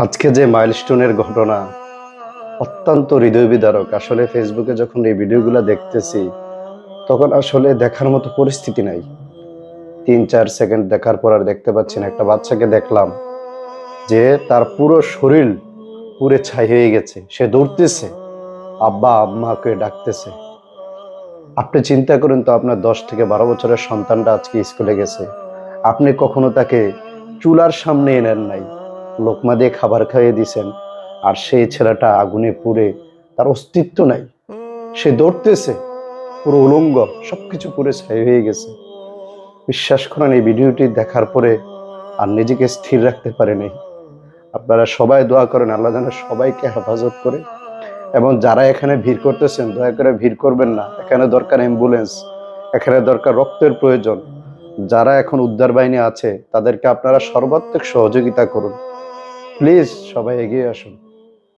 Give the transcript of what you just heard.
আজকে যে মাইলস্টোনের ঘটনা অত্যন্ত হৃদয় বিদারক। আসলে ফেসবুকে যখন এই ভিডিওগুলো দেখতেছি তখন আসলে দেখার মতো পরিস্থিতি নাই। 3-4 সেকেন্ড দেখার পর আর দেখতে পাচ্ছি না। একটা বাচ্চাকে দেখলাম যে তার পুরো শরীর পুড়ে ছাই হয়ে গেছে, সে দৌড়তেছে, আব্বা আম্মাকে ডাকতেছে। আপনি চিন্তা করুন তো, আপনার 10 থেকে 12 বছরের সন্তানটা আজকে স্কুলে গেছে, আপনি কখনো তাকে চুলার সামনে এনেন নাই, লোকমা দিয়ে খাবার খাইয়ে দিছেন, আর সেই ছেলেটা আগুনে পুড়ে তার অস্তিত্ব নাই, সে দৌড়তেছে, পুরো উলঙ্গ, সবকিছু পুড়ে ছাই হয়ে গেছে। বিশ্বাস করেন, এই ভিডিওটি দেখার পরে আর নিজেকে স্থির রাখতে পারেনি। আপনারা সবাই দোয়া করেন আল্লাহ যেন সবাইকে হেফাজত করে। এবং যারা এখানে ভিড় করতেছেন, দয়া করে ভিড় করবেন না। এখানে দরকার অ্যাম্বুলেন্স, এখানে দরকার রক্তের প্রয়োজন। যারা এখন উদ্ধার বাহিনী আছে তাদেরকে আপনারা সর্বাত্মক সহযোগিতা করুন। প্লিজ সবাই এগিয়ে আসুন।